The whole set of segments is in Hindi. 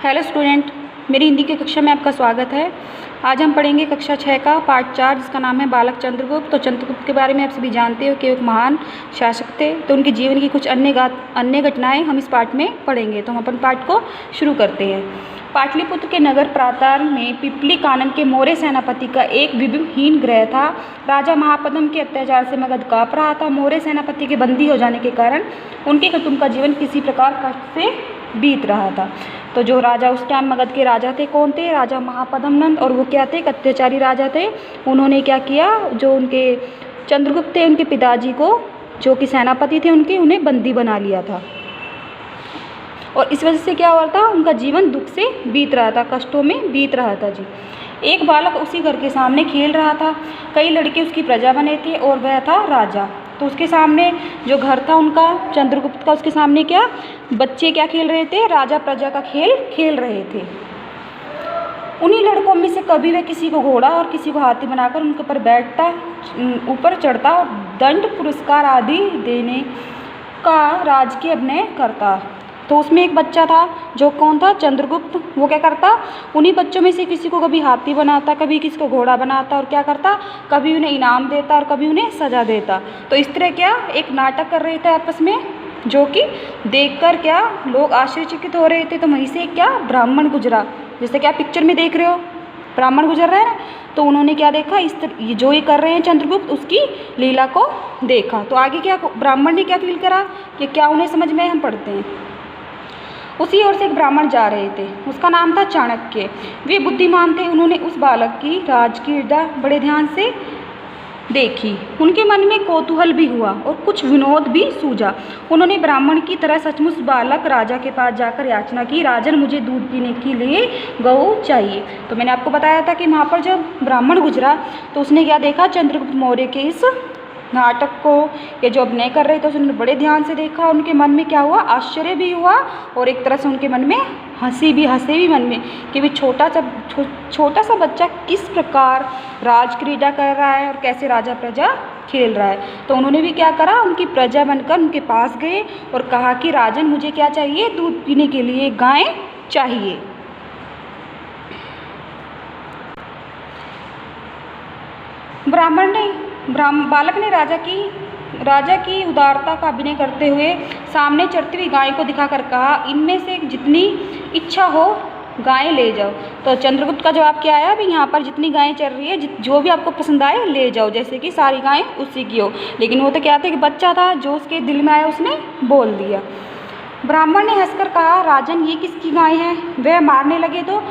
हेलो स्टूडेंट, मेरी हिंदी की कक्षा में आपका स्वागत है। आज हम पढ़ेंगे कक्षा 6 का पार्ट 4 जिसका नाम है बालक चंद्रगुप्त। तो चंद्रगुप्त के बारे में आप सभी जानते हो कि एक महान शासक थे। तो उनके जीवन की कुछ अन्य घटनाएं हम इस पाठ में पढ़ेंगे। तो हम अपन पाठ को शुरू करते हैं। पाटलिपुत्र के नगर प्राताल में पिपली कानन के मौर्य सेनापति का एक विभिन्न गृह था। राजा महापद्म के अत्याचार से मगध काँप रहा था। मौर्य सेनापति के बंदी हो जाने के कारण उनके कुटुंब का जीवन किसी प्रकार कष्ट से बीत रहा था। तो जो राजा उस टाइम मगध के राजा थे कौन थे? राजा महापद्म नंद। और वो क्या थे? एक अत्याचारी राजा थे। उन्होंने क्या किया, जो उनके चंद्रगुप्त थे उनके पिताजी को, जो कि सेनापति थे उनके, उन्हें बंदी बना लिया था। और इस वजह से क्या हुआ था, उनका जीवन दुख से बीत रहा था, कष्टों में बीत रहा था जी। एक बालक उसी घर के सामने खेल रहा था। कई लड़के उसकी प्रजा बने थे और वह था राजा। तो उसके सामने जो घर था उनका चंद्रगुप्त का, उसके सामने क्या बच्चे क्या खेल रहे थे? राजा प्रजा का खेल खेल रहे थे। उन्हीं लड़कों में से कभी वह किसी को घोड़ा और किसी को हाथी बनाकर उनके ऊपर बैठता, ऊपर चढ़ता और दंड पुरस्कार आदि देने का राजकीय अभिनय करता। तो उसमें एक बच्चा था, जो कौन था? चंद्रगुप्त। वो क्या करता, उन्हीं बच्चों में से किसी को कभी हाथी बनाता, कभी किसी को घोड़ा बनाता, और क्या करता, कभी उन्हें इनाम देता और कभी उन्हें सजा देता। तो इस तरह क्या एक नाटक कर रहे थे आपस में, जो कि देखकर क्या लोग आश्चर्यचकित हो रहे थे। तो वहीं से क्या ब्राह्मण गुजरा, जैसे क्या पिक्चर में देख रहे हो ब्राह्मण गुजर रहा है ना। तो उन्होंने क्या देखा, इस तरह जो ये कर रहे हैं चंद्रगुप्त, उसकी लीला को देखा। तो आगे क्या ब्राह्मण ने क्या फील करा कि क्या उन्हें समझ में, हम पढ़ते हैं। उसी ओर से एक ब्राह्मण जा रहे थे, उसका नाम था चाणक्य। वे बुद्धिमान थे। उन्होंने उस बालक की राजक्रीड़ा बड़े ध्यान से देखी। उनके मन में कौतूहल भी हुआ और कुछ विनोद भी सूझा। उन्होंने ब्राह्मण की तरह सचमुच बालक राजा के पास जाकर याचना की, राजन मुझे दूध पीने के लिए गऊ चाहिए। तो मैंने आपको बताया था कि वहाँ पर जब ब्राह्मण गुजरा तो उसने क्या देखा, चंद्रगुप्त मौर्य के इस नाटक को, ये जो अभिनय कर रहे थे उसने बड़े ध्यान से देखा। उनके मन में क्या हुआ, आश्चर्य भी हुआ और एक तरह से उनके मन में हंसे भी मन में कि भी छोटा सा बच्चा किस प्रकार राजक्रीड़ा कर रहा है और कैसे राजा प्रजा खेल रहा है। तो उन्होंने भी क्या करा, उनकी प्रजा बनकर उनके पास गए और कहा कि राजन मुझे क्या चाहिए, दूध पीने के लिए गाय चाहिए। बालक ने राजा की उदारता का अभिनय करते हुए सामने चरती हुई गाय को दिखाकर कहा, इनमें से जितनी इच्छा हो गायें ले जाओ। तो चंद्रगुप्त का जवाब क्या आया, अभी यहाँ पर जितनी गायें चल रही है, जो भी आपको पसंद आए ले जाओ, जैसे कि सारी गायें उसी की हो। लेकिन वो तो क्या था कि बच्चा था, जो उसके दिल में आया उसने बोल दिया। ब्राह्मण ने हंसकर कहा, राजन ये किसकी गाय है? वह मारने लगे तो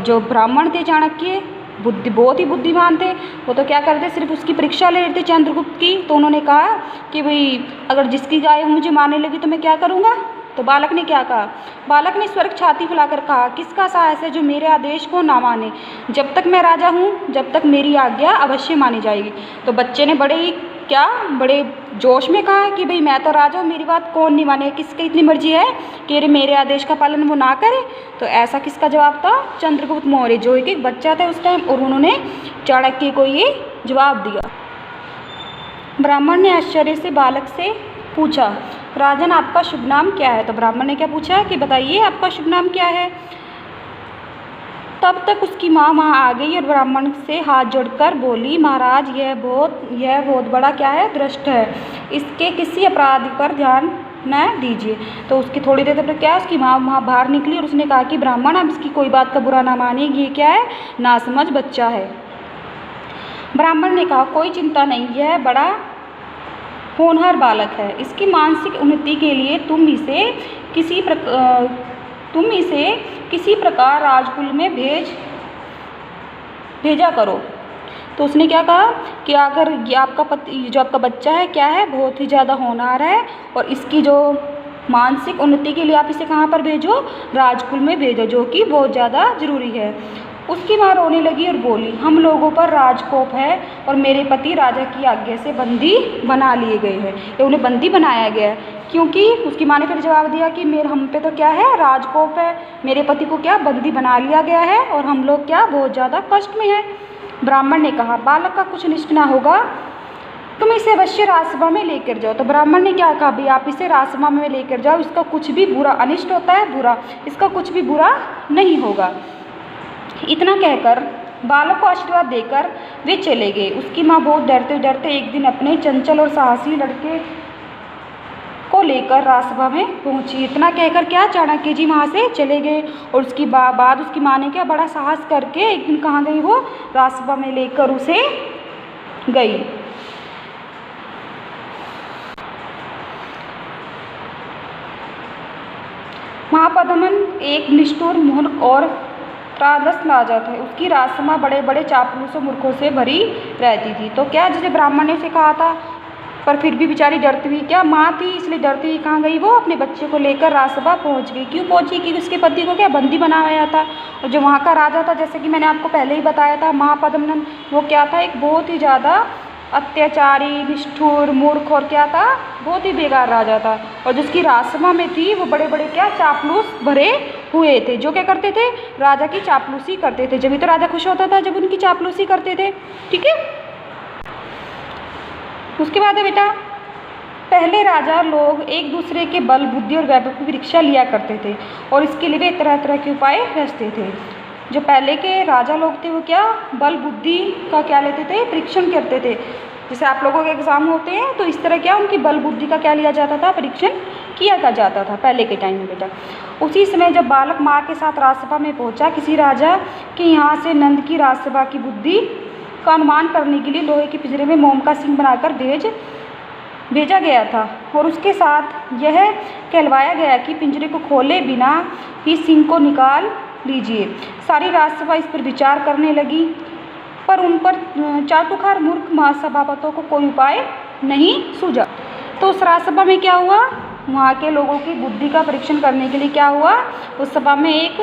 जो ब्राह्मण थे चाणक्य बहुत ही बुद्धिमान थे। वो तो क्या करते, सिर्फ उसकी परीक्षा ले रहे थे चंद्रगुप्त की। तो उन्होंने कहा कि भाई अगर जिसकी गाय मुझे मारने लगी तो मैं क्या करूँगा। तो बालक ने क्या कहा, बालक ने स्वर्ग छाती फैलाकर कहा, किसका साहस है जो मेरे आदेश को ना माने? जब तक मैं राजा हूँ जब तक मेरी आज्ञा अवश्य मानी जाएगी। तो बच्चे ने बड़े जोश में कहा कि भाई मैं तो राजा हूँ, मेरी बात कौन नहीं माने, किसकी इतनी मर्जी है कि मेरे आदेश का पालन वो ना करे। तो ऐसा किसका जवाब था? चंद्रगुप्त मौर्य, जो एक बच्चा था उस टाइम, और उन्होंने चाणक्य को ये जवाब दिया। ब्राह्मण ने आश्चर्य से बालक से पूछा, राजन आपका शुभ नाम क्या है? तो ब्राह्मण ने क्या पूछा कि बताइए आपका शुभ नाम क्या है। तब तक उसकी माँ वहाँ आ गई और ब्राह्मण से हाथ जोड़कर बोली, महाराज यह बहुत बड़ा क्या है, दृष्ट है, इसके किसी अपराध पर ध्यान न दीजिए। तो उसकी थोड़ी देर तक क्या, उसकी माँ वहाँ बाहर निकली और उसने कहा कि ब्राह्मण आप इसकी कोई बात का बुरा ना मानिए, ये क्या है, नासमझ बच्चा है। ब्राह्मण ने कहा, कोई चिंता नहीं, यह बड़ा होनहार बालक है, इसकी मानसिक उन्नति के लिए तुम इसे किसी प्रकार राजकुल में भेजा करो। तो उसने क्या कहा कि अगर ये आपका बच्चा है क्या है, बहुत ही ज़्यादा होनहार है, और इसकी जो मानसिक उन्नति के लिए आप इसे कहाँ पर भेजो, राजकुल में भेजो, जो कि बहुत ज़्यादा ज़रूरी है। उसकी माँ रोने लगी और बोली, हम लोगों पर राजकोप है और मेरे पति राजा की आज्ञा से बंदी बना लिए गए हैं, या उन्हें बंदी बनाया गया है, क्योंकि उसकी माँ ने फिर जवाब दिया कि हम पे तो क्या है, राजकोप है, मेरे पति को क्या बंदी बना लिया गया है और हम लोग क्या बहुत ज़्यादा कष्ट में हैं। ब्राह्मण ने कहा, बालक का कुछ निष्ठ ना होगा, तुम इसे अवश्य राजसभा में लेकर जाओ। तो ब्राह्मण ने क्या कहा, भाई आप इसे राजसभा में लेकर जाओ, इसका कुछ भी बुरा, अनिष्ट होता है बुरा, इसका कुछ भी बुरा नहीं होगा। इतना कहकर बालक को आशीर्वाद देकर वे चले गए। उसकी माँ बहुत डरते डरते एक दिन अपने चंचल और साहसी लड़के को लेकर राजसभा में पहुंची। इतना कहकर क्या चाणक्य जी वहाँ से चले गए और उसकी बाद उसकी माँ ने क्या बड़ा साहस करके एक दिन कहाँ गई, वो राजसभा में लेकर उसे गई। महापद्मन एक निष्ठुर, मूर्ख और त्रासग्रस्त राजा था। उसकी राजसभा बड़े बड़े चापलूसों मूर्खों से भरी रहती थी। तो क्या जैसे ब्राह्मण ने उसे कहा था, पर फिर भी बेचारी डरती हुई, क्या माँ थी इसलिए डरती हुई कहाँ गई, वो अपने बच्चे को लेकर राजसभा पहुँच गई। क्यों पहुँची, कि उसके पति को क्या बंदी बनाया था। और जो वहाँ का राजा था, जैसे कि मैंने आपको पहले ही बताया था, महापद्मनंद, वो क्या था, एक बहुत ही ज़्यादा अत्याचारी, निष्ठुर, मूर्ख और क्या था, बहुत ही बेकार राजा था। और जिसकी राजसभा में थी वो बड़े बड़े क्या चापलूस भरे हुए थे, जो क्या करते थे, राजा की चापलूसी करते थे। जब भी तो राजा खुश होता था जब उनकी चापलूसी करते थे। ठीक है, उसके बाद है बेटा, पहले राजा लोग एक दूसरे के बल, बुद्धि और वैभव की परीक्षा लिया करते थे और इसके लिए वे तरह तरह के उपाय रचते थे। जो पहले के राजा लोग थे वो क्या बल बुद्धि का क्या लेते थे, परीक्षण करते थे। जैसे आप लोगों के एग्जाम होते हैं तो इस तरह क्या उनकी बल बुद्धि का क्या लिया जाता था, परीक्षण किया जाता था पहले के टाइम में बेटा। उसी समय जब बालक माँ के साथ राजसभा में पहुँचा, किसी राजा के यहाँ से नंद की राजसभा की बुद्धि का अनुमान करने के लिए लोहे के पिंजरे में मोम का सिंह बनाकर भेजा गया था और उसके साथ यह कहलवाया गया कि पिंजरे को खोले बिना ही सिंह को निकाल लीजिए। सारी राजसभा इस पर विचार करने लगी, पर उन पर चाटुकार मूर्ख महासभापतियों को कोई उपाय नहीं सूझा। तो उस राजसभा में क्या हुआ, वहाँ के लोगों की बुद्धि का परीक्षण करने के लिए क्या हुआ, उस सभा में एक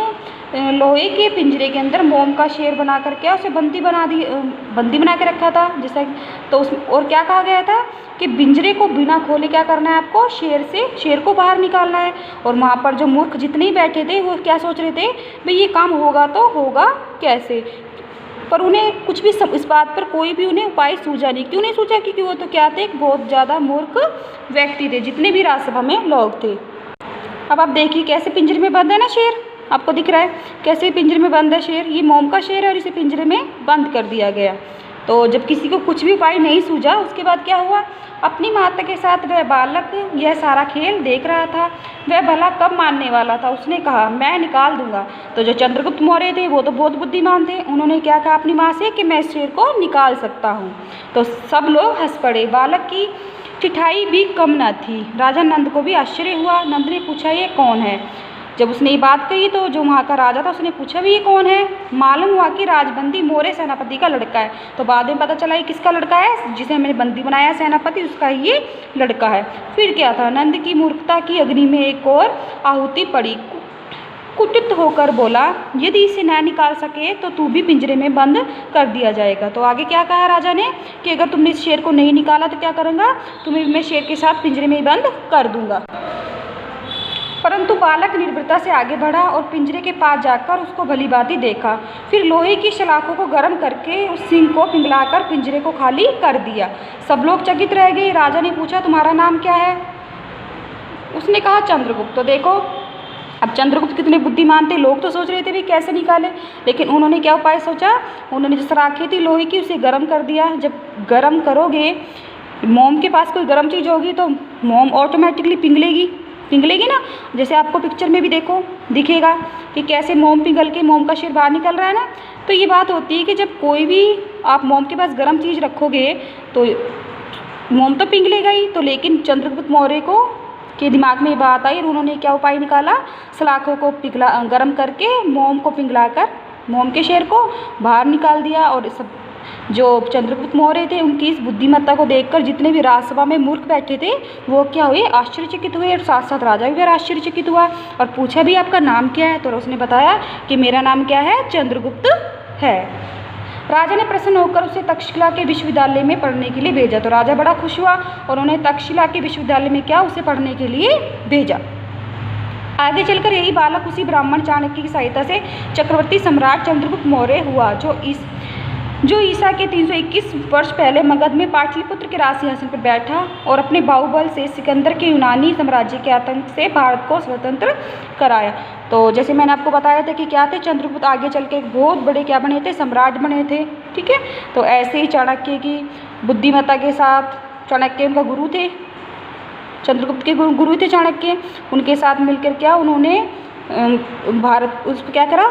लोहे के पिंजरे के अंदर मोम का शेर बना कर क्या उसे बंदी बना के रखा था। जैसा तो उस और क्या कहा गया था कि पिंजरे को बिना खोले क्या करना है आपको, शेर को बाहर निकालना है। और वहाँ पर जो मूर्ख जितने ही बैठे थे वो क्या सोच रहे थे, भाई ये काम होगा तो होगा कैसे, पर उन्हें कुछ भी इस बात पर कोई भी उन्हें उपाय सूझा नहीं। क्यों नहीं सूझा, क्योंकि वो तो क्या थे, एक बहुत ज़्यादा मूर्ख व्यक्ति थे जितने भी राजसभा में लोग थे। अब आप देखिए कैसे पिंजरे में बंद है ना शेर, आपको दिख रहा है कैसे पिंजरे में बंद है शेर, ये मोम का शेर है और इसे पिंजरे में बंद कर दिया गया। तो जब किसी को कुछ भी उपाय नहीं सूझा, उसके बाद क्या हुआ, अपनी माता के साथ वह बालक यह सारा खेल देख रहा था। वह भला कब मानने वाला था, उसने कहा मैं निकाल दूंगा। तो जो चंद्रगुप्त मौर्य थे वो तो बहुत बुद्धिमान थे, उन्होंने क्या कहा अपनी माँ से कि मैं इस शेर को निकाल सकता हूँ। तो सब लोग हंस पड़े, बालक की ठिठाई भी कम न थी। राजा नंद को भी आश्चर्य हुआ। नंद ने पूछा ये कौन है। जब उसने ये बात कही तो जो वहाँ का राजा था उसने पूछा भी ये कौन है। मालूम हुआ कि राजबंदी मौर्य सेनापति का लड़का है। तो बाद में पता चला ये किसका लड़का है, जिसे हमने बंदी बनाया सेनापति, उसका ये लड़का है। फिर क्या था, नंद की मूर्खता की अग्नि में एक और आहुति पड़ी। कुटित होकर बोला यदि इसे न निकाल सके तो तू भी पिंजरे में बंद कर दिया जाएगा। तो आगे क्या कहा राजा ने कि अगर तुमने इस शेर को नहीं निकाला तो क्या करूँगा, तुम्हें मैं शेर के साथ पिंजरे में बंद कर दूंगा। परंतु बालक निर्भरता से आगे बढ़ा और पिंजरे के पास जाकर उसको भलीभांति देखा। फिर लोहे की सलाखों को गर्म करके उस सिंह को पिघलाकर पिंजरे को खाली कर दिया। सब लोग चकित रह गए। राजा ने पूछा तुम्हारा नाम क्या है। उसने कहा चंद्रगुप्त। तो देखो अब चंद्रगुप्त कितने बुद्धिमान थे, लोग तो सोच रहे थे भी कैसे निकाले, लेकिन उन्होंने क्या उपाय सोचा, उन्होंने जो सलाखें थी लोहे की उसे गर्म कर दिया। जब गर्म करोगे, मोम के पास कोई गर्म चीज़ होगी तो मोम ऑटोमेटिकली पिघलेगी ना। जैसे आपको पिक्चर में भी देखो दिखेगा कि कैसे मोम पिघल के मोम का शेर बाहर निकल रहा है ना। तो ये बात होती है कि जब कोई भी आप मोम के पास गर्म चीज़ रखोगे तो मोम तो पिघलेगा ही। तो लेकिन चंद्रगुप्त मौर्य के दिमाग में ये बात आई और उन्होंने क्या उपाय निकाला, सलाखों को गर्म करके मोम को पिघलाकर मोम के शेर को बाहर निकाल दिया। और सब जो चंद्रगुप्त मौर्य थे उनकी इस बुद्धिमत्ता को देखकर जितने भी राजसभा में मूर्ख बैठे थे वो क्या हुए, आश्चर्यचकित हुए। और साथ साथ राजा भी आश्चर्यचकित हुआ और पूछा भी आपका नाम क्या है। तो उसने बताया कि मेरा नाम क्या है, चंद्रगुप्त है। राजा ने प्रसन्न होकर उसे तक्षशिला के विश्वविद्यालय में पढ़ने के लिए भेजा। तो राजा बड़ा खुश हुआ और उन्हें तक्षशिला के विश्वविद्यालय में क्या उसे पढ़ने के लिए भेजा। आगे चलकर यही बालक उसी ब्राह्मण चाणक्य की सहायता से चक्रवर्ती सम्राट चंद्रगुप्त मौर्य हुआ, जो ईसा के 321 वर्ष पहले मगध में पाटलिपुत्र के राज सिंहासन पर बैठा और अपने बाहुबल से सिकंदर के यूनानी साम्राज्य के आतंक से भारत को स्वतंत्र कराया। तो जैसे मैंने आपको बताया था कि क्या थे, चंद्रगुप्त आगे चल के एक बहुत बड़े क्या बने थे, सम्राट बने थे। ठीक है, तो ऐसे ही चाणक्य की बुद्धिमत्ता के साथ, चाणक्य उनका गुरु थे, चंद्रगुप्त के गुरु थे चाणक्य, उनके साथ मिलकर क्या उन्होंने भारत क्या करा,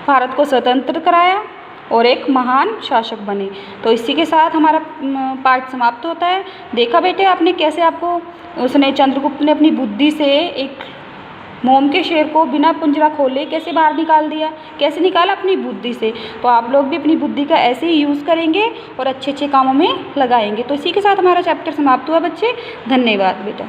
भारत को स्वतंत्र कराया और एक महान शासक बने। तो इसी के साथ हमारा पाठ समाप्त होता है। देखा बेटे आपने कैसे आपको उसने चंद्रगुप्त ने अपनी बुद्धि से एक मोम के शेर को बिना पिंजरा खोले कैसे बाहर निकाल दिया, कैसे निकाला, अपनी बुद्धि से। तो आप लोग भी अपनी बुद्धि का ऐसे ही यूज़ करेंगे और अच्छे अच्छे कामों में लगाएंगे। तो इसी के साथ हमारा चैप्टर समाप्त हुआ बच्चे। धन्यवाद बेटा।